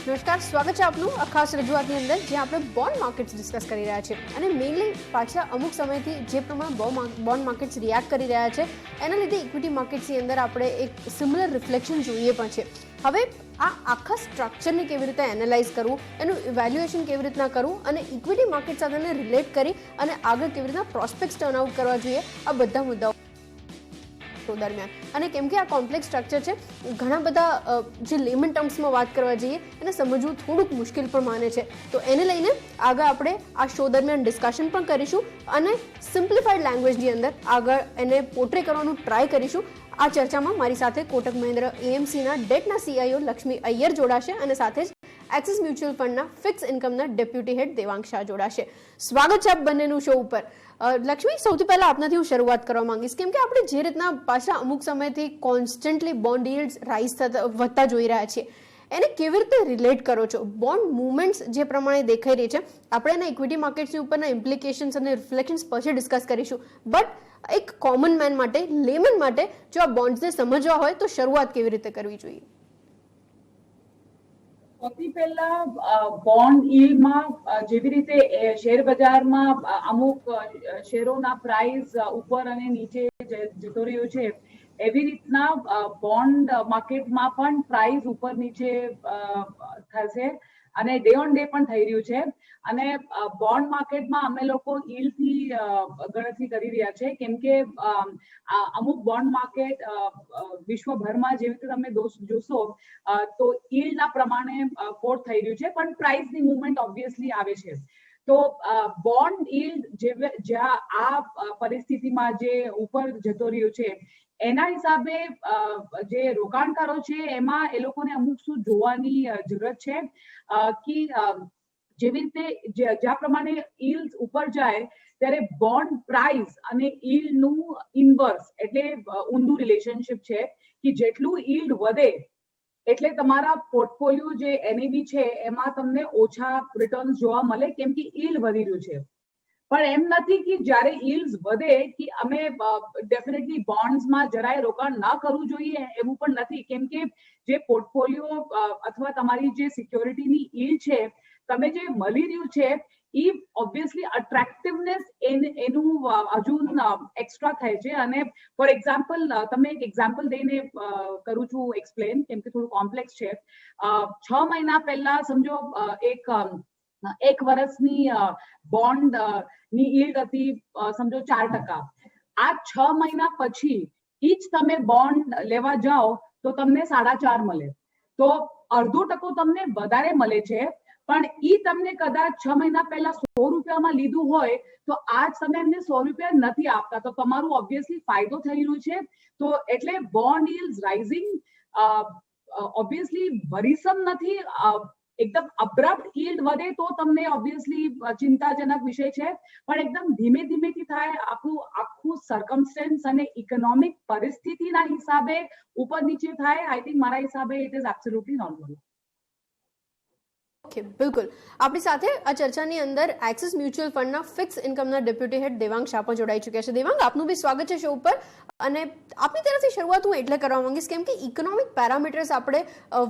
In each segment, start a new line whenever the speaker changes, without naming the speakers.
નમસ્કાર, સ્વાગત છે આપનું આ ખાસ રજૂઆતની અંદર જ્યાં આપણે બોન્ડ માર્કેટ્સ ડિસ્કસ કરી રહ્યા છીએ અને મેઇનલી પાછલા અમુક સમયથી જે પ્રમાણે બોન્ડ માર્કેટ્સ રિએક્ટ કરી રહ્યા છે એના લીધે ઇક્વિટી માર્કેટ્સની અંદર આપણે એક સિમિલર રિફ્લેક્શન જોઈએ પણ છે. હવે આ આખા સ્ટ્રક્ચરને કેવી રીતે એનાલાઇઝ કરવું, એનું ઇવેલ્યુએશન કેવી રીતના કરવું અને ઇક્વિટી માર્કેટ સાથે રિલેટ કરી અને આગળ કેવી રીતના પ્રોસ્પેક્ટ્સ ટર્ન આઉટ કરવા જોઈએ, આ બધા મુદ્દાઓ દરમિયાન. અને કેમ કે આ કોમ્પ્લેક્સ સ્ટ્રક્ચર છે, ઘણા બધા જે લેમન ટર્મ્સમાં વાત કરવા જઈએ એને સમજવું થોડુંક મુશ્કેલ પણ માને છે. તો એને લઈને આગળ આપણે આ શો દરમિયાન ડિસ્કશન પણ કરીશું અને સિમ્પ્લિફાઈડ લેંગ્વેજની અંદર આગળ એને પોર્ટ્રે કરવાનું ટ્રાય કરીશું. આ ચર્ચામાં મારી સાથે કોટક મહિન્દ્રા એએમસીના ડેટના સીઆઈઓ લક્ષ્મી અય્યર જોડાશે અને સાથે જ એક્સિસ મ્યુચ્યુઅલ ફંડના ફિક્સ ઇન્કમના ડેપ્યુટી હેડ દેવાંગ શાહ જોડાશે. સ્વાગત છે આપ બંનેનું શો ઉપર. લક્ષ્મી, સૌથી પહેલા આપનાથી હું શરૂઆત કરવા માંગીશ, કેમ કે આપણે જે રીતના પાછલા અમુક સમયથી કોન્સ્ટન્ટલી બોન્ડ યીલ્ડ્સ રાઇઝ વધતા જોઈ રહ્યા છીએ, એને કેવી રીતે રિલેટ કરો છો? બોન્ડ મુવમેન્ટ્સ જે પ્રમાણે દેખાઈ રહી છે, આપણે એના ઇક્વિટી માર્કેટ્સની ઉપરના ઇમ્પ્લિકેશન્સ અને રિફ્લેક્શન્સ પછી ડિસ્કસ કરીશું, બટ એક કોમન મેન માટે, લેમન માટે જો આ બોન્ડ્સને સમજવા હોય તો શરૂઆત કેવી રીતે કરવી જોઈએ?
સૌથી પહેલા બોન્ડ યીલ્ડમાં જેવી રીતે શેર બજારમાં અમુક શેરોના પ્રાઇસ ઉપર અને નીચે જતો રહ્યો છે, એવી રીતના બોન્ડ માર્કેટમાં પણ પ્રાઇસ ઉપર નીચે થશે અને ડે ઓન ડે પણ થઈ રહ્યું છે. અને બોન્ડ માર્કેટમાં અમે લોકો યીલ્ડથી ગણતરી કરી રહ્યા છે, કેમ કે અમુક બોન્ડ માર્કેટ વિશ્વભરમાં જેવી રીતે તમે જોશો તો યીલ્ડના પ્રમાણે કોટ થઈ રહ્યું છે, પણ પ્રાઇસની મુવમેન્ટ ઓબ્વિયસલી આવે છે. તો બોન્ડ યીલ્ડ જ્યાં આ પરિસ્થિતિમાં જે ઉપર જતો રહ્યો છે, એના હિસાબે જે રોકાણકારો છે એમાં એ લોકોને અમુક શું જોવાની જરૂરત છે કે જેવી રીતે જ્યાં પ્રમાણે યીલ્ડ ઉપર જાય ત્યારે બોન્ડ પ્રાઇસ અને યીલ્ડનું ઇન્વર્સ એટલે ઊંધું રિલેશનશિપ છે કે જેટલું યીલ્ડ વધે એટલે તમારા પોર્ટફોલિયો જે એનએવી છે એમાં તમને ઓછા રિટર્ન્સ જોવા મળે, કેમ કે યીલ્ડ વધી રહ્યું છે. પણ એમ નથી કે જ્યારે યીલ્ડ વધે કે અમે ડેફિનેટલી બોન્ડ્સમાં જરાય રોકાણ ના કરવું જોઈએ, એવું પણ નથી, કેમ કે જે પોર્ટફોલિયો અથવા તમારી જે સિક્યોરિટીની યીલ્ડ છે તમે જે મળી રહ્યું છે એ ઓબ્વિયસલી અટ્રેક્ટિવનેસ એનું હજુ એક્સ્ટ્રા થાય છે. અને ફોર એક્ઝામ્પલ તમે એક એક્ઝામ્પલ દઈને કરું છું એક્સપ્લેન, કેમ કે થોડું કોમ્પ્લેક્સ છે. 6 મહિના પહેલા સમજો એક વર્ષની બોન્ડ ની યીલ્ડ હતી સમજો 4%. આ 6 મહિના પછી ઈ જ તમે બોન્ડ લેવા જાઓ તો તમને 4.5% મળે, તો અડધો તમને વધારે મળે છે. પણ ઈ તમને કદાચ 6 મહિના પહેલા 100 રૂપિયામાં લીધું હોય તો આજ તમે એમને 100 રૂપિયા નથી આપતા, તો તમારું ઓબ્વિયસલી ફાયદો થઈ રહ્યો છે. તો એટલે બોન્ડ યીલ્ડ રાઇઝિંગ ઓબ્વિયસલી વરીસમ નથી, એકદમ અબ્રપ્ટ યીલ્ડ વધે તો તમને ઓબ્વિયસલી ચિંતાજનક વિષય છે, પણ એકદમ ધીમે ધીમેથી થાય, આખું સર્કમસ્ટન્સ અને ઇકોનોમિક પરિસ્થિતિના હિસાબે ઉપર નીચે થાય, આઈ થિંક મારા હિસાબે it is absolutely normal.
Okay, બિલકુલ. આપણી સાથે આ ચર્ચાની અંદર એક્સિસ મ્યુચ્યુઅલ ફંડના ફિક્સ ઇન્કમના ડેપ્યુટી હેડ દેવાંગ શાહ પણ જોડાઈ ચૂક્યા છે. દેવાંગ, આપનું બી સ્વાગત છે શો ઉપર. અને આપની તરફથી શરૂઆત હું એટલે કરવા માંગીશ કેમ કે ઇકોનોમિક પેરામીટર્સ આપણે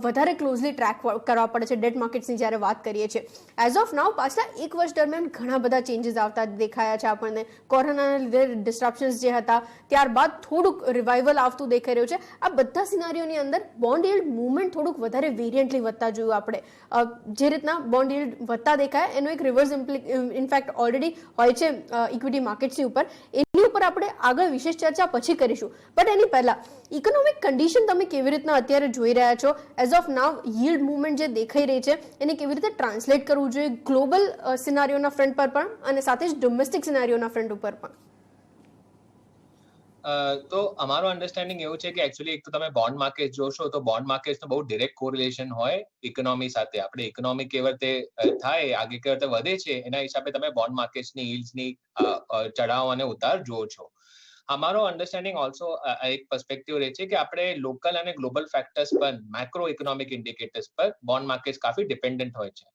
વધારે ક્લોઝલી ટ્રેક કરવા પડે છે ડેટ માર્કેટ્સની જ્યારે વાત કરીએ છીએ. એઝ ઓફ નાઉ પાછલા એક વર્ષ દરમિયાન ઘણા બધા ચેન્જીસ આવતા દેખાયા છે આપણને. કોરોનાના લીધે ડિસ્ટ્રપ્શન્સ જે હતા, ત્યારબાદ થોડુંક રિવાઇવલ આવતું દેખાઈ રહ્યું છે. આ બધા સિનારીઓની અંદર બોન્ડ યીલ્ડ મૂવમેન્ટ થોડુંક વધારે વેરિયન્ટલી વધતા જોયું આપણે. જે રીતના બોન્ડ યીલ્ડ વધતા દેખાય એનો એક રિવર્સ ઇનફેક્ટ ઓલરેડી હોય છે ઇક્વિટી માર્કેટ્સની ઉપર. એની ઉપર આપણે આગળ વિશેષ ચર્ચા પછી કરીશું, બટ એની પહેલા ઇકોનોમિક કન્ડિશન તમે કેવી રીતના અત્યારે જોઈ રહ્યા છો? As of now yield movement જે દેખાઈ રહી છે એને કેવી રીતે ટ્રાન્સલેટ કરવું જોઈએ ગ્લોબલ સિનારીઓના ફ્રન્ટ પર પણ અને સાથે જ ડોમેસ્ટિક સિનારીઓના ફ્રન્ટ ઉપર પણ?
તો અમારો અન્ડરસ્ટેન્ડિંગ એવું છે કે એકચ્યુઅલી એક તો તમે બોન્ડ માર્કેટ જોશો તો બોન્ડ માર્કેટનો બહુ ડિરેક્ટ કોરિલેશન હોય ઇકોનોમી સાથે. આપણે ઇકોનોમી કેવી રીતે થાય, આગે કેવી રીતે વધે છે, એના હિસાબે તમે બોન્ડ માર્કેટ્સની યીલ્ડ્સની ચઢાવ અને ઉતાર જુઓ છો. અમારો અન્ડરસ્ટેન્ડિંગ ઓલ્સો એક પર્સપેક્ટિવ રહે છે કે આપણે લોકલ અને ગ્લોબલ ફેક્ટર્સ પર, મેક્રો ઇકોનોમિક ઇન્ડિકેટર્સ પર બોન્ડ માર્કેટ્સ કાફી ડિપેન્ડન્ટ હોય છે.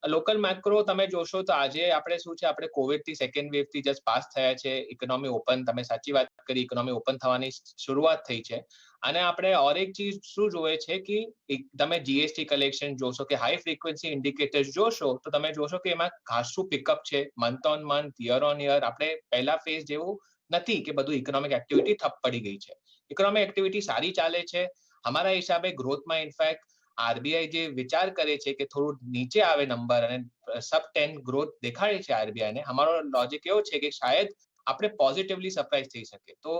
લોકલ મેક્રો તમે જોશો તો આજે આપણે શું છે, આપણે કોવિડ થી સેકન્ડ વેવ થી જસ્ટ પાસ થયા છે, ઇકોનોમી ઓપન, તમે સાચી વાત કરી, ઇકોનોમી ઓપન થવાની શરૂઆત થઈ છે. અને આપણે ઓર એક ચીજ શું જોઈએ છે કે તમે જીએસટી કલેક્શન જોશો કે હાઈ ફ્રીક્વન્સી ઇન્ડિકેટર્સ જોશો તો તમે જોશો કે એમાં ખાસું પિકઅપ છે month on month, year on year. આપણે પહેલા ફેઝ જેવું નથી કે બધું ઇકોનોમિક એક્ટિવિટી ઠપ પડી ગઈ છે. ઇકોનોમિક એક્ટિવિટી સારી ચાલે છે. અમારા હિસાબે ગ્રોથમાં ઇનફેક્ટ આરબીઆઈ જે વિચાર કરે છે કે થોડું નીચે આવે નંબર અને sub-10 ગ્રોથ દેખાડે છે આરબીઆઈ ને, અમારો લોજિક એવો છે કે શાયદ આપણે પોઝિટિવલી સરપ્રાઈઝ થઈ શકે. તો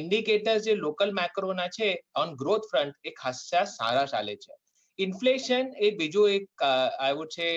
ઇન્ડિકેટર્સ જે લોકલ મેક્રોના છે ઓન ગ્રોથ ફ્રન્ટ એ ખાસા સારા ચાલે છે. ઇન્ફ્લેશન એ બીજું એક આવું છે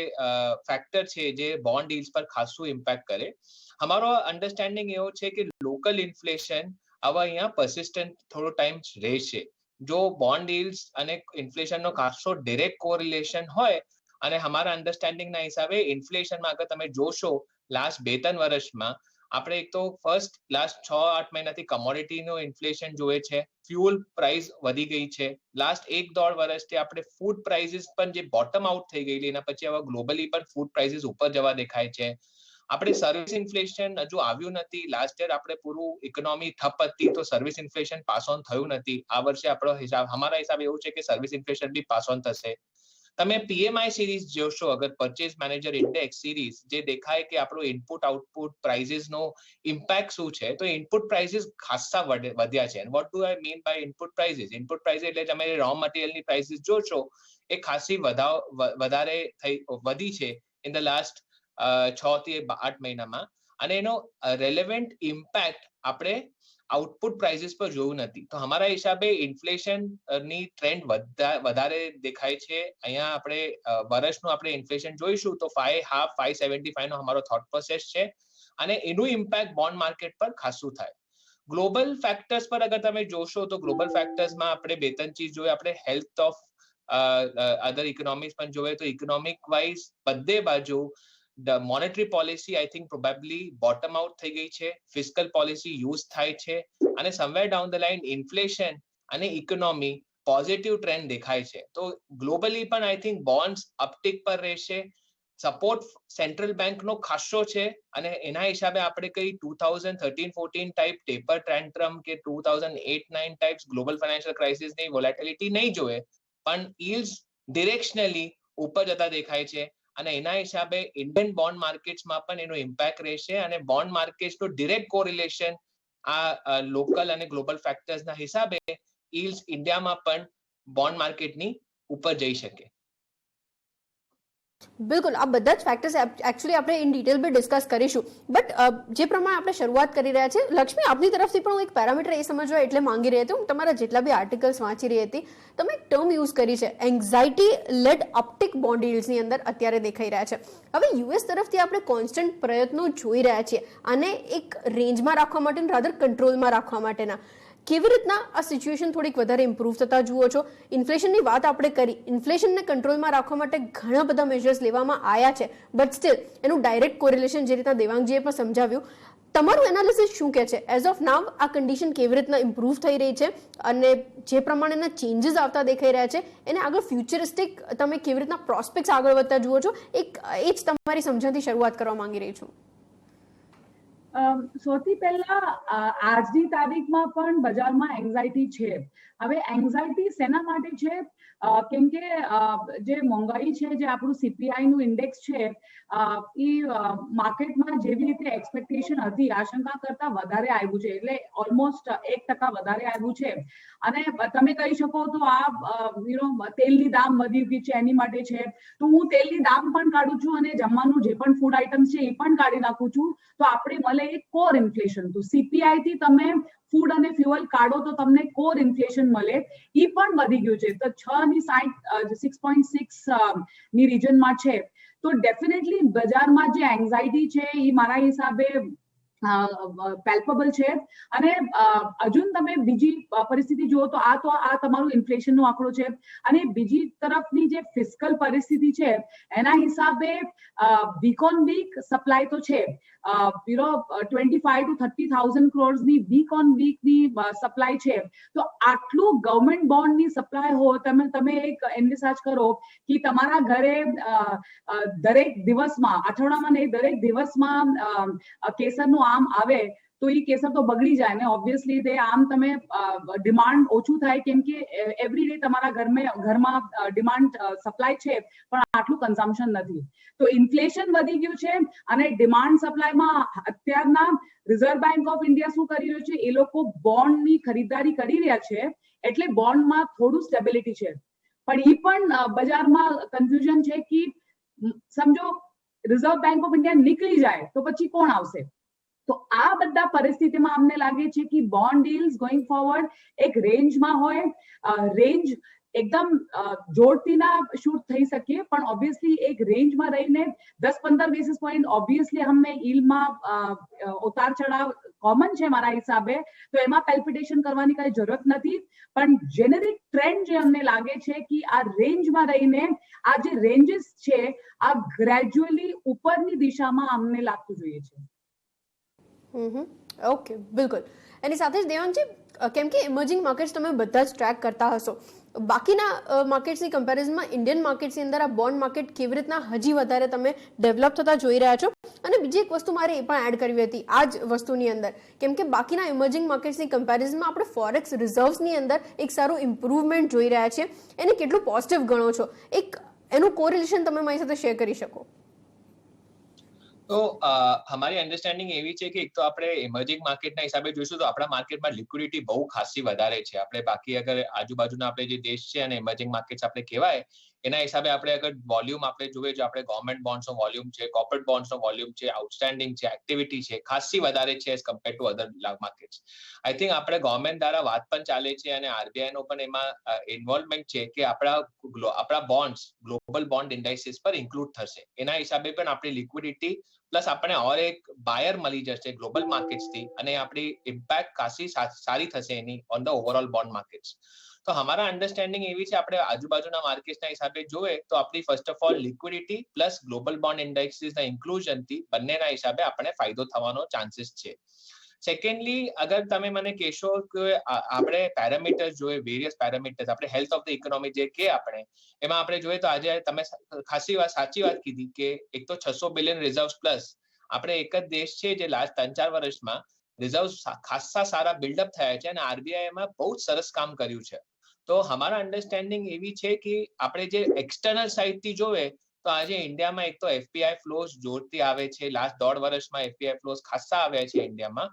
ફેક્ટર છે જે બોન્ડ ડીલ્સ પર ખાસું ઇમ્પેક્ટ કરે. અમારો અન્ડરસ્ટેન્ડિંગ એવો છે કે લોકલ ઇન્ફ્લેશન હવે અહીંયા પરસિસ્ટન્ટ થોડો ટાઈમ રહેશે. જો બોન્ડ ડીલ્સ અને ઇન્ફ્લેશનનો ખાસો ડિરેક્ટ કોરિલેશન હોય, અને અમારા અન્ડરસ્ટેન્ડિંગના હિસાબે ઇન્ફ્લેશનમાં આગળ તમે જોશો લાસ્ટ 2-3 વર્ષમાં આપણે એક તો ફર્સ્ટ લાસ્ટ 6-8 મહિનાથી કમોડિટીનો ઇન્ફ્લેશન જોઈએ છે, ફ્યુઅલ પ્રાઇસ વધી ગઈ છે. લાસ્ટ 1-1.5 વર્ષથી આપણે ફૂડ પ્રાઇસીસ પણ જે બોટમ આઉટ થઈ ગયેલી, એના પછી હવે ગ્લોબલી પણ ફૂડ પ્રાઇસીસ ઉપર જવા દેખાય છે. આપણે સર્વિસ ઇન્ફ્લેશન હજુ આવ્યું નથી. લાસ્ટ યર આપણે પૂરું ઇકોનોમી ઠપ હતી તો સર્વિસ ઇન્ફ્લેશન પાસ ઓન થયું નથી. આ વર્ષે આપણો હિસાબ, અમારા હિસાબ એવું છે કે service inflation be pass on થશે. તમે પીએમઆઈ સિરીઝ જોશો, અગર પરચેઝ મેનેજર ઇન્ડેક્સ સિરીઝ, જે દેખાય કે આપણું ઇનપુટ આઉટપુટ પ્રાઇસીસનો ઇમ્પેક્ટ શું છે, તો ઇનપુટ પ્રાઇસીસ ખાસા વધ્યા છે. What do I mean by input prices? Input prices એટલે તમે રો મટીરિયલની પ્રાઇસીસ જોશો એ ખાસી વધારે વધી છે ઇન ધ લાસ્ટ 6 થી 8 મહિનામાં, અને એનો રેલેવન્ટ ઇમ્પેક્ટ આપણે આઉટપુટ પ્રાઇસીસ પર જોયું નથી. તો અમારા હિસાબે ઇન્ફ્લેશન ની ટ્રેન્ડ વધારે દેખાય છે. અહીંયા આપણે વર્ષનું આપણે ઇન્ફ્લેશન જોઈશું તો 5.5-5.75 નો અમારો થોટ પ્રોસેસ છે, અને એનું ઇમ્પેક્ટ બોન્ડ માર્કેટ પર ખાસું થાય. ગ્લોબલ ફેક્ટર્સ પર અગર તમે જોશો તો ગ્લોબલ ફેક્ટર્સમાં આપણે 2-3 ચીજ જોઈએ. આપણે હેલ્થ ઓફ અધર ઇકોનોમીઝ પણ જોઈએ તો ઇકોનોમિક વાઇઝ બધે બાજુ the monetary policy I think probably bottom out થઈ ગઈ છે, fiscal policy use થાય છે, અને somewhere down the line inflation અને economy positive trend દેખાય છે. તો globally પણ I think bonds uptick પર રહેશે. સપોર્ટ સેન્ટ્રલ બેંકનો ખાસો છે, અને એના હિસાબે આપણે કઈ 2013-14 ટાઈપ ટેપર ટેન્ટ્રમ કે 2008-9 ટાઈપ્સ ગ્લોબલ ફાઇનાન્શિયલ ક્રાઇસિસની વોલેટિલિટી નહીં જોઈએ, પણ yields directionally ઉપર જતા દેખાય છે. અને એના હિસાબે ઇન્ડિયન બોન્ડ માર્કેટ્સમાં પણ એનો ઇમ્પેક્ટ રહેશે, અને બોન્ડ માર્કેટ્સનો ડિરેક્ટ કોરિલેશન આ લોકલ અને ગ્લોબલ ફેક્ટર્સના હિસાબે yields ઇન્ડિયામાં પણ બોન્ડ માર્કેટની ઉપર જઈ શકે.
બિલકુલ, આ બધા જ ફેક્ટર્સ એકચ્યુઅલી આપણે ઇન ડિટેલ બી ડિસ્કસ કરીશું. બટ જે પ્રમાણે આપણે શરૂઆત કરી રહ્યા છે, લક્ષ્મી આપની તરફથી પણ હું એક પેરામીટર એ સમજવા એટલે માંગી રહી હતી, હું તમારા જેટલા બી આર્ટિકલ્સ વાંચી રહી હતી, તમે એક ટર્મ યુઝ કરી છે, એન્ઝાઇટી લેડ અપટિક બોન્ડ yieldsની અંદર અત્યારે દેખાઈ રહ્યા છે. હવે યુએસ તરફથી આપણે કોન્સ્ટન્ટ પ્રયત્નો જોઈ રહ્યા છીએ આને એક રેન્જમાં રાખવા માટે, રાધર કંટ્રોલમાં રાખવા માટેના. કેવી રીતના આ સિચ્યુએશન થોડીક વધારે ઇમ્પ્રૂવ થતા જુઓ છો? ઇન્ફ્લેશનની વાત આપણે કરી, ઇન્ફ્લેશનને કંટ્રોલમાં રાખવા માટે ઘણા બધા મેજર્સ લેવામાં આવ્યા છે, બટ સ્ટીલ એનું ડાયરેક્ટ કોરિલેશન જે રીતના દેવાંગજીએ પણ સમજાવ્યું, તમારું એનાલિસિસ શું કહે છે? એઝ ઓફ નાવ આ કન્ડિશન કેવી રીતના ઇમ્પ્રૂવ થઈ રહી છે, અને જે પ્રમાણેના ચેન્જીસ આવતા દેખાઈ રહ્યા છે એને આગળ ફ્યુચરિસ્ટિક તમે કેવી રીતના પ્રોસ્પેક્ટ્સ આગળ વધતા જુઓ છો? એ જ તમારી સમજણથી શરૂઆત કરવા માંગી રહી છું.
સૌથી પહેલા આજની તારીખમાં પણ બજારમાં એન્ઝાઇટી છે. હવે એન્ઝાઇટી શેના માટે છે? કેમ કે જે મોંઘવારી છે, જે આપણું સીપીઆઈ નું ઇન્ડેક્સ છે, એ માર્કેટમાં જેવી રીતે એક્સપેક્ટેશન હતી આશંકા કરતા વધારે આવ્યું છે, એટલે ઓલમોસ્ટ 1% વધારે આવ્યું છે. અને તમે કહી શકો તો આ તેલની દામ વધી ગઈ છે એની માટે છે. તો હું તેલની દામ પણ કાઢું છું અને જમવાનું જે પણ ફૂડ આઇટમ્સ છે એ પણ કાઢી નાખું છું, તો આપણે મળે એક કોર ઇન્ફ્લેશન. તો સીપીઆઈ થી તમે ફૂડ અને ફ્યુઅલ કાઢો તો તમને કોર ઇન્ફ્લેશન મળે, એ પણ વધી ગયું છે. તો 6.6 ની રીજનમાં છે. તો ડેફિનેટલી બજારમાં જે એન્ઝાઇટી છે એ મારા હિસાબે પેલ્પેબલ છે. અને હજુ તમે બીજી પરિસ્થિતિ જુઓ તો આ તમારું ઇન્ફ્લેશન નો આંકડો છે, અને બીજી તરફની જે ફિસ્કલ પરિસ્થિતિ છે એના હિસાબે વીક ઓન વીક સપ્લાય તો છે. 25 to 30,000 crores ની વીક ઓન વીક ની સપ્લાય છે. તો આટલું ગવર્મેન્ટ બોન્ડની સપ્લાય હોય, તમે એક એન્વિસાજ કરો કે તમારા ઘરે દરેક દિવસમાં, અઠવાડિયામાં નહીં, દરેક દિવસમાં કેસરનું આમ આવે તો એ કેસર તો બગડી જાય ને. ઓબ્વિયસલી તે આમ તમે ડિમાન્ડ ઓછું થાય, કેમ કે એવરી ડે તમારા ઘરમાં ડિમાન્ડ સપ્લાય છે પણ આટલું કન્ઝમ્પશન નથી. તો ઇન્ફ્લેશન વધી ગયું છે અને ડિમાન્ડ સપ્લાયમાં અત્યારના રિઝર્વ બેંક ઓફ ઇન્ડિયા શું કરી રહ્યું છે, એ લોકો બોન્ડની ખરીદારી કરી રહ્યા છે, એટલે બોન્ડમાં થોડું સ્ટેબિલિટી છે. પણ એ પણ બજારમાં કન્ફ્યુઝન છે કે સમજો રિઝર્વ બેંક ઓફ ઇન્ડિયા નીકળી જાય તો પછી કોણ આવશે. તો આ બધા પરિસ્થિતિમાં અમને લાગે છે કે બોન્ડ ડીલ્સ ગોઈંગ ફોરવર્ડ એક રેન્જમાં હોય. રેન્જ એકદમ જોરથી ના શૂટ થઈ શકે, પણ ઓબ્વિયસલી એક રેન્જમાં રહીને 10-15 બેસિસ પોઈન્ટ ઓબ્વિયસલી અમને ઈલ્ડમાં ઉતાર ચઢાવ કોમન છે મારા હિસાબે, તો એમાં પેલ્પિટેશન કરવાની કઈ જરૂરત નથી. પણ જેનેરિક ટ્રેન્ડ જે અમને લાગે છે કે આ રેન્જમાં રહીને આ જે રેન્જીસ છે આ ગ્રેજ્યુઅલી ઉપરની દિશામાં અમને લાગતું જોઈએ છે.
ઓકે, બિલકુલ. એની સાથે જ દેવાંગજી, કેમ કે ઇમર્જિંગ માર્કેટ્સ તમે બધા જ ટ્રેક કરતા હશો, બાકીના માર્કેટ્સની કમ્પેરિઝનમાં ઇન્ડિયન માર્કેટ્સની અંદર આ બોન્ડ માર્કેટ કેવી રીતના હજી વધારે તમે ડેવલપ થતા જોઈ રહ્યા છો? અને બીજી એક વસ્તુ મારે એ પણ એડ કરવી હતી આ જ વસ્તુની અંદર, કેમ કે બાકીના ઇમર્જિંગ માર્કેટ્સની કમ્પેરિઝનમાં આપણે ફોરેક્સ રિઝર્વ્સની અંદર એક સારું ઇમ્પ્રુવમેન્ટ જોઈ રહ્યા છીએ, એને કેટલું પોઝિટિવ ગણો છો? એક એનું કોરિલેશન તમે મારી સાથે શેર કરી શકો?
તો અમારી અન્ડરસ્ટેન્ડિંગ એવી છે કે એક તો આપણે ઇમર્જિંગ માર્કેટના હિસાબે જોઈશું તો આપણા માર્કેટમાં લિક્વિડિટી બહુ ખાસી વધારે છે. આપણે બાકી અગર આજુબાજુના આપણે જે દેશ છે અને ઇમર્જિંગ માર્કેટ્સ આપણે કહેવાય એના હિસાબે આપણે અગર વોલ્યુમ આપણે જોઈએ, જો આપણે ગવર્મેન્ટ બોન્ડ્સનો વોલ્યુમ છે, કોર્પોરેટ બોન્ડ્સનો વોલ્યુમ છે, આઉટસ્ટેન્ડિંગ છે, એક્ટિવિટી છે, ખાસી વધારે છે as compare to other markets. I think આપણે ગવર્મેન્ટ દ્વારા વાત પણ ચાલે છે અને આરબીઆઈ નો પણ એમાં ઇન્વોલ્વમેન્ટ છે કે આપણા બોન્ડ્સ ગ્લોબલ બોન્ડ ઇન્ડાઇસીસ પર ઇન્ક્લુડ થશે. એના હિસાબે પણ આપણી લિક્વિડિટી પ્લસ આપણે ઓર એક બાયર મળી જશે ગ્લોબલ માર્કેટ્સ થી અને આપણી ઇમ્પેક્ટ ખાસી સારી થશે એની on the overall bond markets. તો અમારા અન્ડરસ્ટેન્ડિંગ એવી છે, આપણે આજુબાજુના માર્કેટ્સના હિસાબે જોઈએ તો આપણી first of all liquidity plus global bond ઇન્ડેક્સીસના ઇન્ક્લુઝનથી બંનેના હિસાબે આપણે ફાયદો થવાનો ચાન્સીસ છે. સેકન્ડલી, અગર તમે મને કહેશો કે આપણે પેરામીટર્સ જોઈએ, વેરિયસ પેરામીટર્સ, આપણે હેલ્થ ઓફ ધ ઇકોનોમી જે કે આપણે એમાં આપણે જોઈએ તો આજે તમે સાચી વાત કીધી કે એક તો 600 બિલિયન રિઝર્વ્સ પ્લસ આપણે એક જ દેશ છે જે લાસ્ટ 3-4 વર્ષમાં રિઝર્વ્સ ખાસા સારા બિલ્ડઅપ થયા છે અને આરબીઆઈ એમાં બહુ સરસ કામ કર્યું છે. તો અમારા અન્ડરસ્ટેન્ડિંગ એવી છે કે આપણે જે એક્સટર્નલ સાઇડથી જોઈએ તો આજે ઇન્ડિયામાં એક તો એફપીઆઈ ફ્લોઝ જોરથી આવે છે. લાસ્ટ 1.5 વર્ષમાં એફપીઆઈ ફ્લોઝ ખાસા આવ્યા છે ઇન્ડિયામાં.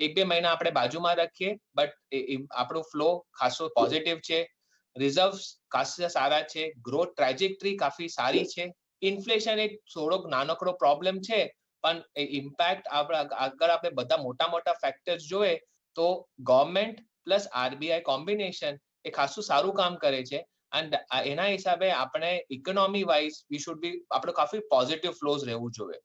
1-2 મહિના આપણે બાજુમાં રાખીએ બટ આપણો ફ્લો ખાસો પોઝિટિવ છે. રિઝર્વ્સ ખાસા સારા છે. ગ્રોથ ટ્રેજેક્ટરી કાફી સારી છે. ઇન્ફ્લેશન એક થોડોક નાનકડો પ્રોબ્લેમ છે પણ ઇમ્પેક્ટ આગળ આપણે બધા મોટા ફેક્ટર્સ જોઈએ તો ગવર્મેન્ટ પ્લસ આરબીઆઈ કોમ્બિનેશન એ ખાસું સારું કામ કરે છે એન્ડ એના હિસાબે આપણે economy wise we should be આપણો કાફી પોઝિટિવ ફ્લોઝ રહેવું જોઈએ.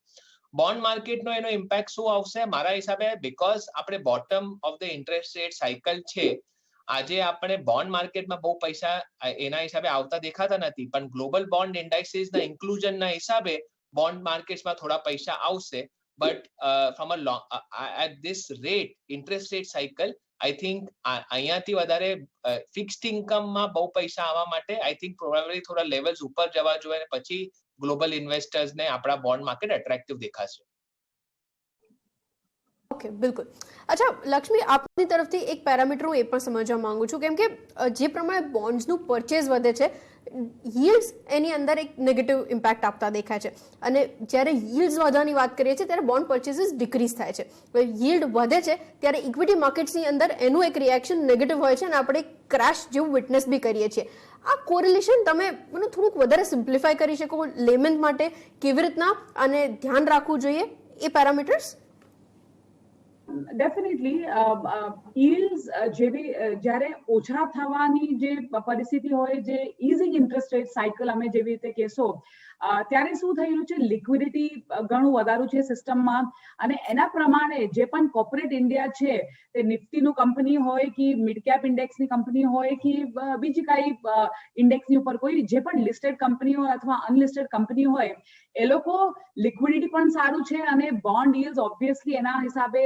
બોન્ડ માર્કેટનો એનો ઇમ્પેક્ટ શું આવશે મારા હિસાબે, બીકોઝ આપણે bottom of the interest rate cycle છે. આજે આપણે બોન્ડ માર્કેટમાં બહુ પૈસા એના હિસાબે આવતા દેખાતા નથી, પણ ગ્લોબલ બોન્ડ ઇન્ડાઇસીસના ઇન્ક્લુઝનના હિસાબે બોન્ડ માર્કેટ્સમાં થોડા પૈસા આવશે. But from at this rate interest rate cycle I think અહીંયાથી વધારે ફિક્સ્ડ ઇન્કમમાં બહુ પૈસા આવવા માટે આઈ થિંક પ્રોબેબલી થોડા લેવલ્સ ઉપર જવા જોઈએ અને પછી ગ્લોબલ ઇન્વેસ્ટર્સને આપણા બોન્ડ માર્કેટ એટ્રેક્ટિવ દેખાશે.
ઓકે, બિલકુલ. અચ્છા લક્ષ્મી, આપની તરફથી એક પેરામીટર હું એ પણ સમજવા માંગુ છું, કેમ કે જે પ્રમાણે બોન્ડ્સનું પરચેઝ વધે છે, યીલ્ડ્સ એની અંદર એક નેગેટિવ ઇમ્પેક્ટ આપતા દેખાય છે અને જ્યારે યીલ્ડ્સ વધવાની વાત કરીએ છીએ ત્યારે બોન્ડ પરચેસીસ ડિક્રીઝ થાય છે. યીલ્ડ વધે છે ત્યારે ઇક્વિટી માર્કેટ્સની અંદર એનું એક રિએક્શન નેગેટિવ હોય છે અને આપણે ક્રેશ જેવું વિટનેસ બી કરીએ છીએ. આ કોરિલેશન તમે મને થોડુંક વધારે સિમ્પ્લિફાય કરી શકો લેમેન માટે, કેવી રીતના અને ધ્યાન રાખવું જોઈએ એ પેરામીટર્સ?
ડેફિનેટલી યીલ્ડ્સ જેવી જ્યારે ઓછા થવાની જે પરિસ્થિતિ હોય, જે ઇઝિંગ ઇન્ટરેસ્ટ રેટ સાયકલ અમે જેવી રીતે કહેશો, ત્યારે શું થઈ રહ્યું છે, લિક્વિડિટી ઘણું વધારું છે સિસ્ટમમાં અને એના પ્રમાણે જે પણ કોર્પોરેટ ઇન્ડિયા છે તે નિફ્ટીનું કંપની હોય કે મિડ કેપ ઇન્ડેક્સની કંપની હોય કે બીજી કઈ ઇન્ડેક્સની ઉપર કોઈ જે પણ લિસ્ટેડ કંપની હોય અથવા અનલિસ્ટેડ કંપની હોય, એ લોકો લિક્વિડિટી પણ સારું છે અને બોન્ડ યીલ્ડ્સ ઓબ્વિયસલી એના હિસાબે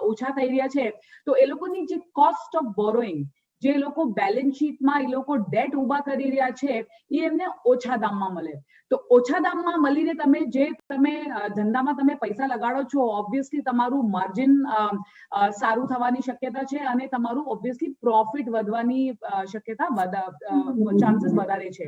ઓછા થઈ રહ્યા છે. તો એ લોકોની જે કોસ્ટ ઓફ બોરોઈંગ જે લોકો બેલેન્સ શીટમાં એ લોકો ડેટ ઊભા કરી રહ્યા છે એ એમને ઓછા દામમાં મળે. તો ઓછા દામમાં મળીને તમે ધંધામાં તમે પૈસા લગાડો છો, ઓબ્વિયસલી તમારું માર્જિન સારું થવાની શક્યતા છે અને તમારું ઓબ્વિયસલી પ્રોફિટ વધવાની શક્યતા ચાન્સીસ વધારે છે.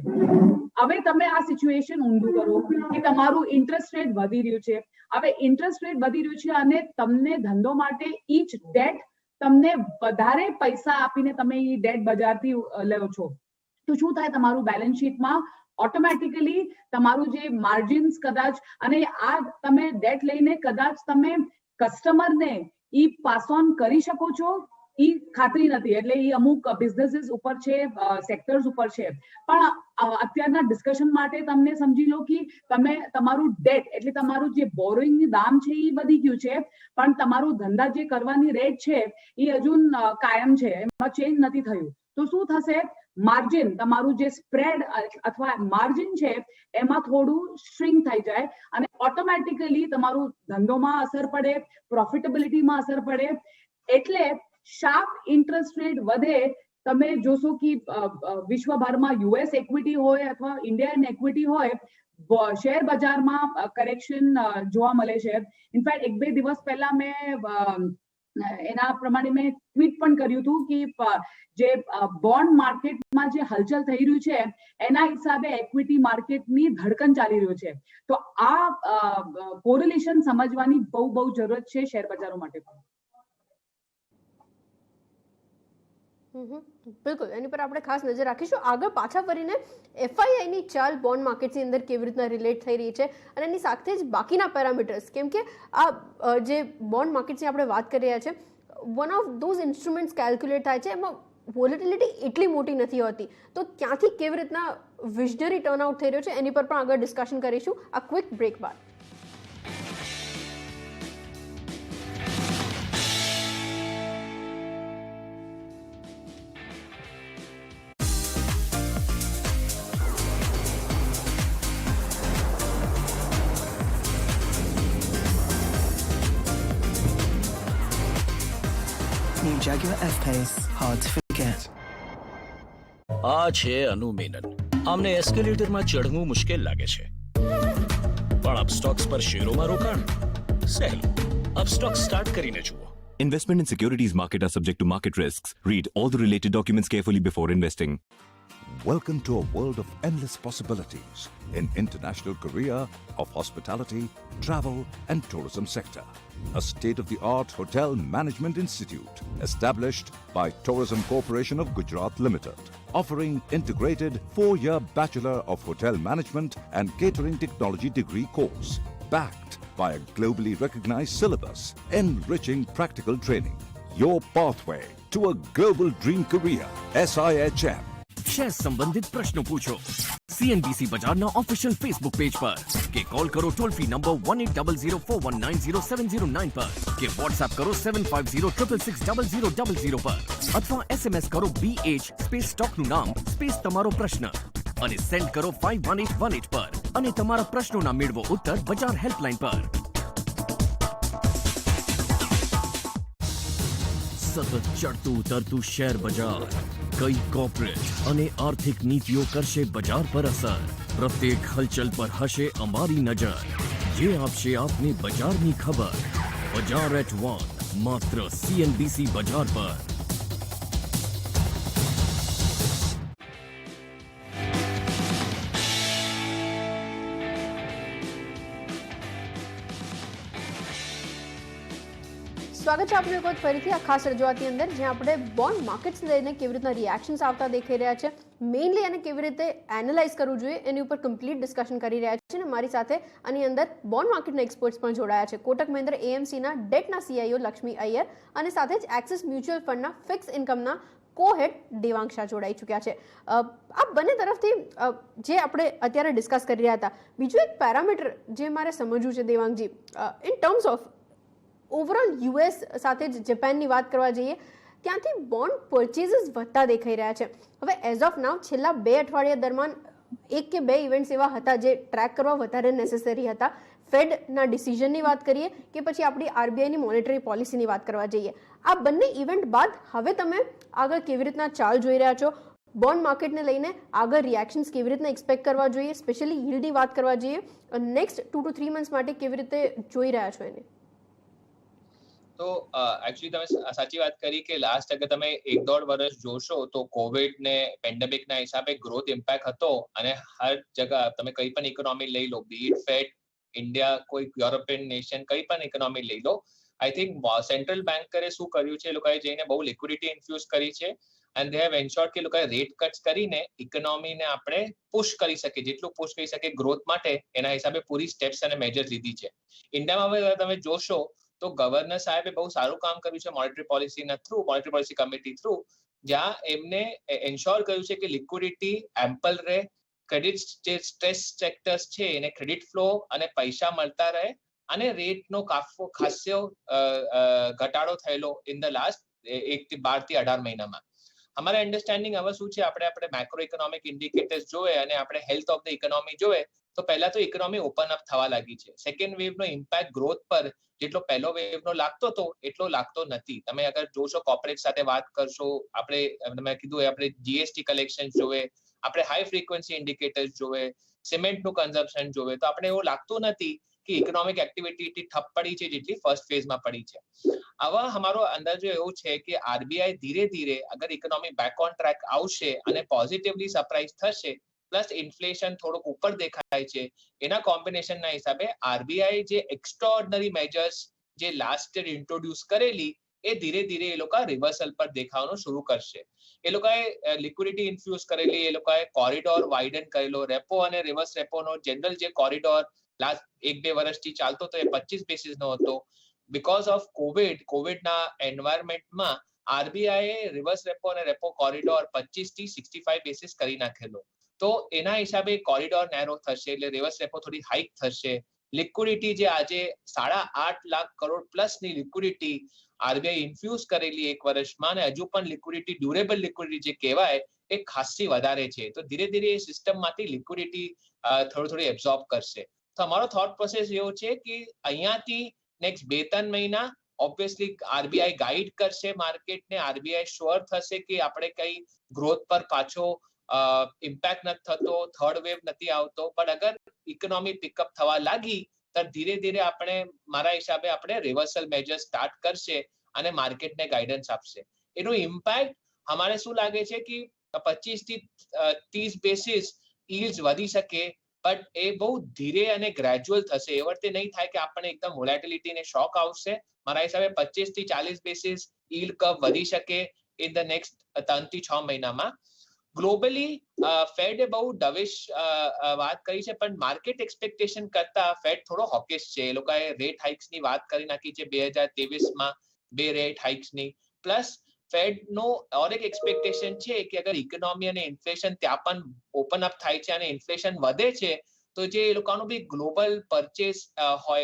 હવે તમે આ સિચ્યુએશન ઊંધું કરો કે તમારું ઇન્ટરેસ્ટ રેટ વધી રહ્યું છે. હવે ઇન્ટરેસ્ટ રેટ વધી રહ્યું છે અને તમને ધંધો માટે ઈચ ડેટ તમને વધારે પૈસા આપીને તમે એ ડેટ બજારથી લો છો, તો શું થાય, તમારું બેલેન્સ શીટમાં ઓટોમેટિકલી તમારું જે માર્જિન્સ કદાચ, અને આ તમે ડેટ લઈને કદાચ તમે કસ્ટમરને ઈ પાસ ઓન કરી શકો છો ઈ ખાતરી નથી. એટલે એ અમુક બિઝનેસીસ ઉપર છે, સેક્ટર્સ ઉપર છે. પણ અત્યારના ડિસ્કશન માટે તમને સમજી લો કે તમે તમારું ડેટ એટલે તમારું જે બોરોઈંગની દામ છે એ વધી ગયું છે, પણ તમારું ધંધા જે કરવાની રેટ છે એ હજુ કાયમ છે, એમાં ચેન્જ નથી થયું. તો શું થશે, માર્જિન તમારું જે સ્પ્રેડ અથવા માર્જિન છે એમાં થોડું શ્રિંક થઈ જાય અને ઓટોમેટિકલી તમારું ધંધોમાં અસર પડે, પ્રોફિટેબિલિટીમાં અસર પડે. એટલે શાર્પ ઇન્ટરેસ્ટ રેટ વધે. તમે જોશો કે વિશ્વભરમાં યુએસ ઇક્વિટી હોય અથવા ઇન્ડિયન ઇક્વિટી હોય, શેર બજારમાં કરેક્શન જોવા મળે છે. ઇનફેક્ટ 1-2 દિવસ પહેલા મેં એના પ્રમાણે મેં ટ્વીટ પણ કર્યું હતું કે જે બોન્ડ માર્કેટમાં જે હલચલ થઈ રહ્યું છે એના હિસાબે ઇક્વિટી માર્કેટની ધડકન ચાલી રહ્યું છે. તો આ કોરિલેશન સમજવાની બહુ જરૂરત છે શેર બજારો માટે પણ.
બિલકુલ, એની પર આપણે ખાસ નજર રાખીશું. આગળ પાછા ફરીને એફઆઈઆઈની ચાલ બોન્ડ માર્કેટની અંદર કેવી રીતના રિલેટ થઈ રહી છે અને એની સાથે જ બાકીના પેરામીટર્સ, કેમ કે આ જે બોન્ડ માર્કેટની આપણે વાત કરી રહ્યા છે, one of those instruments calculate થાય છે, એમાં વોલેટિલિટી એટલી મોટી નથી હોતી. તો ત્યાંથી કેવી રીતના વિઝનરી ટર્નઆઉટ થઈ રહ્યો છે એની પર પણ આગળ ડિસ્કશન કરીશું આ ક્વિક બ્રેક બાદ.
New Jaguar F-Pace, hard to forget.
આ છે અનુ મેનન. આમને એસ્કેલેટરમાં ચઢવું મુશ્કેલ લાગે છે, પણ અપસ્ટોક્સ પર શેરોમાં રોકાણ સહેલું. અપસ્ટોક્સ સ્ટાર્ટ કરીને જુઓ.
Investment in securities market are subject to market risks. Read all the related documents carefully before investing.
Welcome to a world of endless possibilities in international career of hospitality, travel and tourism sector. A state-of-the-art hotel management institute established by Tourism Corporation of Gujarat Limited, offering integrated 4-year Bachelor of Hotel Management and Catering Technology degree course, backed by a globally recognized syllabus, enriching practical training. Your pathway to a global dream career. SIHM.
Share સંબંધિત પ્રશ્નો પૂછો CNBC બજારના official Facebook page પર કે call કરો toll free number 180041907009 પર કે WhatsApp કરો 7506660000 પર અથવા SMS કરો BH સ્પેસ સ્ટોકનું નામ સ્પેસ તમારો પ્રશ્ન અને સેન્ડ કરો 51818 પર અને તમારા પ્રશ્નોના મેળવો ઉત્તર બજાર હેલ્પલાઇન પર. સતત ચડતું ઉતરતું શેર બજાર, કઈ કોર્પોરેટ અને આર્થિક નીતિઓ કરશે બજાર પર અસર? પ્રત્યેક હલચલ પર હશે અમારી નજર, જે આપશે આપને બજારની ખબર. બજાર એટ 1 માત્ર CNBC બજાર પર.
સ્વાગત છે આપનું એક વખત ફરીથી આ ખાસ રજૂઆતની અંદર, જ્યાં આપણે બોન્ડ માર્કેટ્સ લઈને કેવી રીતના રિએક્શન્સ આવતા દેખાઈ રહ્યા છે, મેઇનલી એને કેવી રીતે એનાલાઇઝ કરવું જોઈએ એની ઉપર કમ્પ્લીટ ડિસ્કશન કરી રહ્યા છે. અને મારી સાથે આની અંદર બોન્ડ માર્કેટના એક્સપર્ટ્સ પણ જોડાયા છે. કોટક મહિન્દ્રા AMCના ડેટના CIO લક્ષ્મી અય્યર અને સાથે જ એક્સિસ મ્યુચ્યુઅલ ફંડના ફિક્સ ઇન્કમના કો-હેડ દેવાંગ શાહ જોડાઈ ચૂક્યા છે. આ બંને તરફથી જે આપણે અત્યારે ડિસ્કસ કરી રહ્યા હતા, બીજું એક પેરામીટર જે મારે સમજવું છે દેવાંગજી, in terms of overall US સાથે જ જાપાનની વાત કરવા જઈએ, ત્યાંથી બોન્ડ પરચેઝીસ વધતા દેખાઈ રહ્યા છે. હવે એઝ ઓફ નાવ છેલ્લા 2 અઠવાડિયા દરમિયાન 1 કે 2 ઇવેન્ટ્સ એવા હતા જે ટ્રેક કરવા વધારે નેસેસરી હતા. ફેડના ડિસિઝનની વાત કરીએ કે પછી આપણી આરબીઆઈની મોનેટરી પોલિસીની વાત કરવા જઈએ, આ બંને ઇવેન્ટ બાદ હવે તમે આગળ કેવી રીતના ચાલ જોઈ રહ્યા છો? બોન્ડ માર્કેટને લઈને આગળ રિએક્શન્સ કેવી રીતના એક્સપેક્ટ કરવા જોઈએ, સ્પેશિયલી યીલ્ડની વાત કરવા જઈએ, નેક્સ્ટ 2 to 3 મંથ્સ માટે કેવી રીતે જોઈ રહ્યા છો એને?
તો એકચ્યુઅલી તમે સાચી વાત કરી કે લાસ્ટ અગર તમે 1-1.5 વર્ષ જોશો તો કોવિડ ને પેન્ડેમિકના હિસાબે ગ્રોથ ઇમ્પેક્ટ હતો અને હર જગ્યા તમે કઈ પણ ઇકોનોમી લઈ લો, બી ઇટ ફેડ, ઇન્ડિયા, કોઈ યુરોપિયન નેશન, કઈ પણ ઇકોનોમી લઈ લો, આઈ થિંક સેન્ટ્રલ બેન્કરે શું કર્યું છે, એ લોકોએ જઈને બહુ લિક્વિડિટી ઇન્ફ્યુઝ કરી છે એન્ડ દે હેવ એન્શ્યોર્ડ કે લોકોએ રેટ કટ્સ કરીને ઇકોનોમીને આપણે પુશ કરી શકીએ, જેટલું પુશ કરી શકીએ ગ્રોથ માટે, એના હિસાબે પૂરી સ્ટેપ્સ અને મેજર્સ લીધી છે. ઇન્ડિયામાં હવે તમે જોશો તો ગવર્નર સાહેબે બહુ સારું કામ કર્યું છે મોનેટરી પોલિસીના through, monetary policy committee through, જ્યાં એમને એન્શ્યોર કર્યું છે કે લિક્વિડિટી એમ્પલ રહે, ક્રેડિટ જે સ્ટ્રેસ સેક્ટર્સ છે એને ક્રેડિટ ફ્લો અને પૈસા મળતા રહે, અને રેટનો ખાસ્યો ઘટાડો થયેલો ઇન ધ લાસ્ટ 1 થી 12 થી 18 મહિનામાં. અમારા અન્ડરસ્ટેન્ડિંગ હવે શું છે, આપણે મેક્રો ઇકોનોમિક ઇન્ડિકેટર્સ જોવે અને આપણે હેલ્થ ઓફ ધ ઇકોનોમી જોવે તો પહેલા તો ઇકોનોમી ઓપન અપ થવા લાગી છે. સેકન્ડ વેવનો ઇમ્પેક્ટ ગ્રોથ પર જેટલો પહેલો વેવનો લાગતો હતો એટલો લાગતો નથી. તમે અગર જોશો, કોર્પોરેટ સાથે વાત કરશો, મેં કીધું આપણે જીએસટી કલેક્શન જોવે, આપણે હાઈ ફ્રીક્વન્સી ઇન્ડિકેટર્સ જોવે, સિમેન્ટનું કન્ઝમ્પશન જોવે, તો આપણે એવું લાગતું નથી કે ઇકોનોમિક એક્ટિવિટી એટલી ઠપ પડી છે જેટલી ફર્સ્ટ ફેઝમાં પડી છે. આવા અમારો અંદાજો એવું છે કે આરબીઆઈ ધીરે ધીરે અગર ઇકોનોમી બેક ઓન ટ્રેક આવશે અને પોઝિટિવલી સરપ્રાઇઝ થશે, પ્લસ ઇન્ફ્લેશન થોડુંક ઉપર દેખાય છે, એના કોમ્બિનેશનના હિસાબે આરબીઆઈ જે એક્સ્ટ્રાઓર્ડિનરી મેજર્સ જે લાસ્ટ યર ઇન્ટ્રોડ્યુસ કરેલી એ ધીરે ધીરે એ લોકો રિવર્સલ પર દેખાવાનું શરૂ કરશે. એ લોકોએ લિક્વિડિટી ઇન્ફ્યુઝ કરેલી, એ લોકોએ કોરિડોર વાઇડન કરેલો, રેપો અને રિવર્સ રેપોનો જનરલ જે કોરિડોર લાસ્ટ 1-2 વર્ષથી ચાલતો હતો એ 25 બેસિસનો હતો. બીકોઝ ઓફ કોવિડના એન્વાયરમેન્ટમાં આરબીઆઈએ રિવર્સ રેપો અને રેપો કોરિડોર 25 થી 65 બેસિસ કરી નાખેલો. તો એના હિસાબે કોરિડોર નેરો થશે, એટલે રિવર્સ રેપો થોડી હાઇક થશે. લિક્વિડિટી જે આજે 8.5 lakh crore પ્લસની liquidity RBI infuse કરેલી 1 વર્ષમાં, અને હજુ પણ લિક્વિડિટી, ડ્યુરેબલ લિક્વિડિટી જે કહેવાય એ ખાસી વધારે છે. તો ધીરે ધીરે એ સિસ્ટમમાંથી લિક્વિડિટી થોડી એબ્ઝોર્બ કરશે. તો અમારો થોટ પ્રોસેસ એવો છે કે અહીંયાથી નેક્સ્ટ 2-3 મહિના ઓબ્વિયસલી આરબીઆઈ ગાઈડ કરશે માર્કેટને, આરબીઆઈ શ્યોર થશે કે આપણે કઈ ગ્રોથ પર પાછો ઇમ્પેક્ટ નથી થતો, થર્ડ વેવ નથી આવતો, પણ અગર ઇકોનોમી પિકઅપ થવા લાગી તો ધીરે ધીરે મારા હિસાબે આપણે રિવર્સલ મેજર સ્ટાર્ટ કરશે અને માર્કેટને ગાઈડન્સ આપશે. એનું ઇમ્પેક્ટ અમારે શું લાગે છે કે 25 થી 30 બેસિસ યીલ્ડ્સ વધી શકે, બટ એ બહુ ધીરે અને ગ્રેજ્યુઅલ થશે. એ વખતે નહીં થાય કે આપણને એકદમ વોલેટિલિટી ને શોક આવશે. મારા હિસાબે 25 થી 40 બેસિસ યીલ્ડ કર્વ વધી શકે ઇન ધ નેક્સ્ટ 3 થી 6 મહિનામાં. ગ્લોબલી ફેડે બહુ ડવિશ વાત કરી છે, પણ માર્કેટ એક્સપેક્ટેશન કરતા ફેડ થોડો હોકિશ છે. એ લોકોએ રેટ હાઇક્સની વાત કરી નાખી છે 2023માં 2 રેટ હાઇક્સની. પ્લસ ફેડનો ઓર એક એક્સપેક્ટેશન છે કે અગર ઇકોનોમી અને ઇન્ફ્લેશન ત્યાં પણ ઓપન અપ થાય છે અને ઇન્ફ્લેશન વધે છે, તો જે એ લોકોનો બી ગ્લોબલ પરચેસ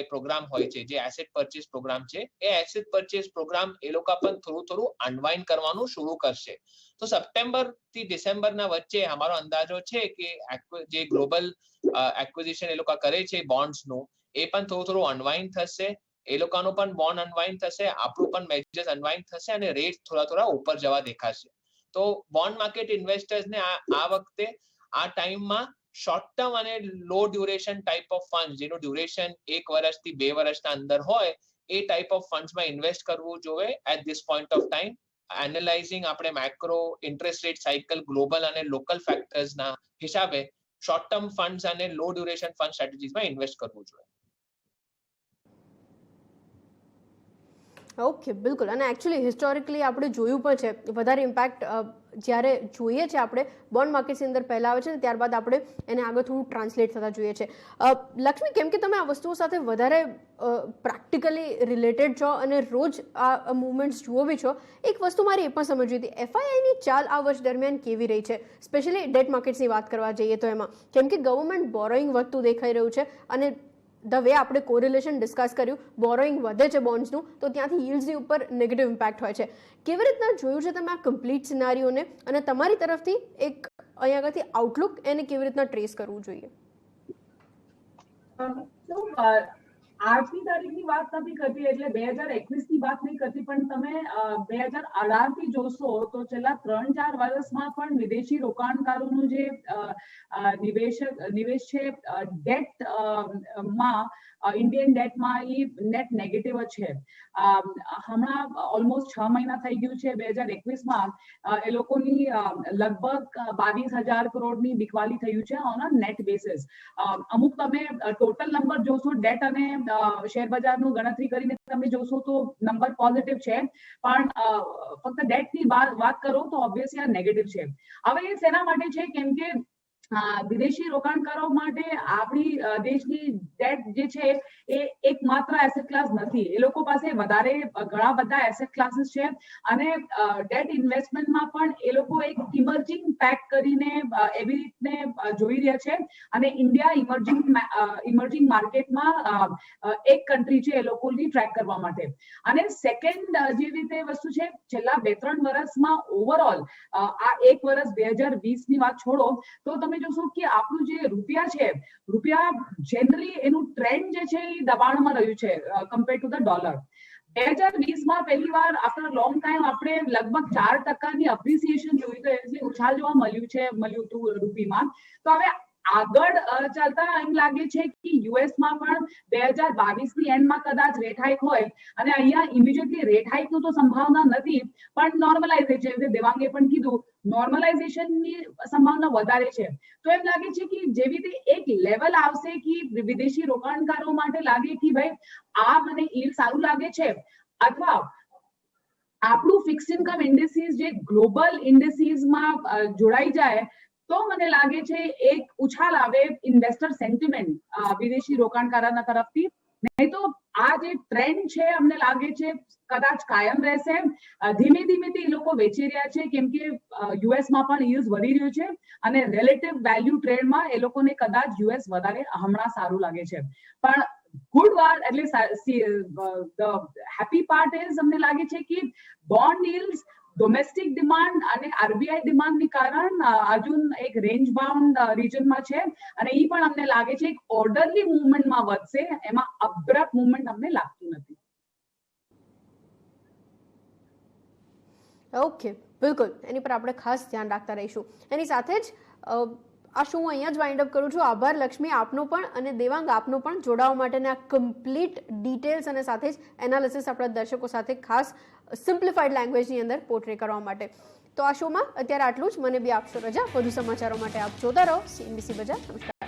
પ્રોગ્રામ હોય છે, જે એસેટ પરચેસ પ્રોગ્રામ છે, એ એસેટ પરચેસ પ્રોગ્રામ એ લોકો પણ થોડું અનવાઇન્ડ કરવાનું શરૂ કરશે. તો સપ્ટેમ્બર થી ડિસેમ્બરના વચ્ચે અમારો અંદાજો છે કે જે ગ્લોબલ એક્વિઝિશન એ લોકો કરે છે બોન્ડ્સનું, એ પણ થોડું અનવાઇન્ડ થશે, એ લોકોનું પણ બોન્ડ અનવાઇન્ડ થશે, આપણું પણ મેજર્સ અનવાઇન્ડ થશે અને રેટ થોડા ઉપર જવા દેખાશે. તો બોન્ડ માર્કેટ ઇન્વેસ્ટર્સને આ વખતે આ ટાઈમમાં શોર્ટ ટર્મ અને low duration type of fund, જેનું ડ્યુરેશન 1 વર્ષથી 2 વર્ષના અંદર હોય, એ ટાઈપ ઓફ ફંડ્સમાં ઇન્વેસ્ટ કરવું જોઈએ at this point of time. Analysing આપણે macro interest rate cycle, global અને લોકલ ફેક્ટર્સના હિસાબે શોર્ટ ટર્મ ફંડ્સ અને લો ડ્યુરેશન ફંડ સ્ટ્રેટેજીસમાં ઇન્વેસ્ટ કરવું જોઈએ.
ઓકે, બિલકુલ. અને એકચ્યુઅલી હિસ્ટોરિકલી આપણે જોયું પણ છે, વધારે ઇમ્પેક્ટ જ્યારે જોઈએ છે આપણે બોન્ડ માર્કેટ્સની અંદર પહેલાં આવે છે ને ત્યારબાદ આપણે એને આગળ થોડું ટ્રાન્સલેટ થતા જોઈએ છે. લક્ષ્મી, કેમ કે તમે આ વસ્તુઓ સાથે વધારે પ્રેક્ટિકલી રિલેટેડ છો અને રોજ આ મુવમેન્ટ્સ જુઓ બી છો, એક વસ્તુ મારે એ પણ સમજવી હતી, એફઆઈઆઈની ચાલ આ વર્ષ દરમિયાન કેવી રહી છે, સ્પેશિયલી ડેટ માર્કેટ્સની વાત કરવા જઈએ તો એમાં, કેમ કે ગવર્મેન્ટ બોરોઈંગ વધતું દેખાઈ રહ્યું છે અને ધ વે આપણે કોરિલેશન ડિસ્કસ કર્યું, બોરોઈંગ વધે છે બોન્ડ્સનું, તો ત્યાંથી યીલ્ડ્સની ઉપર નેગેટિવ ઇમ્પેક્ટ હોય છે. કેવી રીતના જોયું છે તમે આ કમ્પ્લીટ સિનારીઓને, અને તમારી તરફથી એક અહીંયા આગળથી આઉટલુક એને કેવી રીતના ટ્રેસ કરવું જોઈએ?
આજની તારીખની વાત નથી કરતી, એટલે 2021 ની વાત નહીં કરતી, પણ તમે 2018 થી જોશો તો છેલ્લા 3-4 વર્ષમાં પણ વિદેશી રોકાણકારોનું જે નિવેશ છે ડેટ માં, ઇન્ડિયન ડેટમાં એ નેટ નેગેટિવ જ છે. હમણાં ઓલમોસ્ટ 6 મહિના થઈ ગયું છે. 2021માં એ લોકોની લગભગ 22,000 કરોડની બિકવાલી થયું છે ઓન અ નેટ બેસિસ. અમુક તમે ટોટલ નંબર જોશો ડેટ અને શેર બજારનું ગણતરી કરીને તમે જોશો તો નંબર પોઝિટિવ છે, પણ ફક્ત ડેટની વાત કરો તો ઓબ્વિયસલી આ નેગેટિવ છે. હવે એ શેના માટે છે? કેમ કે વિદેશી રોકાણકારો માટે આપણી દેશની ડેટ જે છે એ એકમાત્ર એસેટ ક્લાસ નથી. એ લોકો પાસે ઘણા બધા એસેટ ક્લાસીસ છે, અને ડેટ ઇન્વેસ્ટમેન્ટમાં પણ એ લોકો એક ઇમર્જિંગ પેક કરીને એવી રીતને જોઈ રહ્યા છે, અને ઇન્ડિયા ઇમર્જિંગ માર્કેટમાં એક કન્ટ્રી છે એ લોકોની ટ્રેક કરવા માટે. અને સેકન્ડ જેવી રીતે વસ્તુ છે, છેલ્લા 2-3 વર્ષમાં ઓવરઓલ આ એક વર્ષ 2020 ની વાત છોડો તો તમે જોશો કે આપણું જે રૂપિયા જનરલી એનું ટ્રેન્ડ જે છે એ દબાણમાં રહ્યું છે કમ્પેર ટુ ધ ડોલર. 2020માં પહેલી વાર આફ્ટર લોંગ ટાઈમ આપણે લગભગ 4% અપ્રિસિએશન જોયું, તો એટલે ઉછાલ જોવા મળ્યું હતું રૂપીમાં. તો હવે આગળ ચાલતા એમ લાગે છે કે યુએસમાં પણ 2022ની એન્ડમાં કદાચ રેટ હાઇક હોય, અને અહીંયા ઇમિડિયેટલી રેટ હાઇકનું તો સંભાવના નથી, પણ નોર્મલાઇઝેશન, દેવાંગે પણ કીધું, નોર્મલાઇઝેશનની સંભાવના વધારે છે. તો એમ લાગે છે કે જેવી રીતે એક લેવલ આવશે કે વિદેશી રોકાણકારો માટે લાગે કે ભાઈ આ મને ઈલ્ડ સારું લાગે છે, અથવા આપણું ફિક્સ ઇન્કમ ઇન્ડિસીસ જે ગ્લોબલ ઇન્ડિસીસમાં જોડાઈ જાય, તો મને લાગે છે એક ઉછાલ આવે ઇન્વેસ્ટર સેન્ટિમેન્ટ વિદેશી રોકાણકારોના તરફથી. નહીં તો આ જે ટ્રેન્ડ છે અમને લાગે છે કદાચ કાયમ રહેશે. ધીમે ધીમે એ લોકો વેચી રહ્યા છે, કેમ કે યુએસમાં પણ યુએસ વધી રહ્યું છે, અને રિલેટિવ વેલ્યુ ટ્રેડમાં એ લોકોને કદાચ યુએસ વધારે હમણાં સારું લાગે છે. પણ ગુડ વાત, એટલે ધ હેપી પાર્ટ ઇઝ અમને લાગે છે કે બોન્ડ yields, ડોમેસ્ટિક ડિમાન્ડ અને આરબીઆઈ ડિમાન્ડની કારણ હજુ એક રેન્જ બાઉન્ડ રિજનમાં છે, અને એ પણ અમને લાગે છે એક ઓર્ડરલી મૂવમેન્ટમાં વધશે, એમાં અબ્રપ્ટ મૂવમેન્ટ અમને લાગતું નથી.
ઓકે, બિલકુલ, એની પર આપણે ખાસ ધ્યાન રાખતા રહીશું. એની સાથે જ આ શો હું અહીંયા જ વાઇન્ડ અપ કરું છું. આભાર લક્ષ્મી આપનો પણ, અને દેવાંગ આપનો પણ જોડાવા માટેના કમ્પ્લીટ ડિટેલ્સ અને સાથે જ એનાલિસિસ આપણા દર્શકો સાથે ખાસ સિમ્પ્લિફાઈડ લેંગ્વેજની અંદર પોર્ટ્રે કરવા માટે. તો આ શોમાં અત્યારે આટલું જ. મને બી આપશો રજા. વધુ સમાચારો માટે આપ જોતા રહો CNBC બજાર. નમસ્કાર.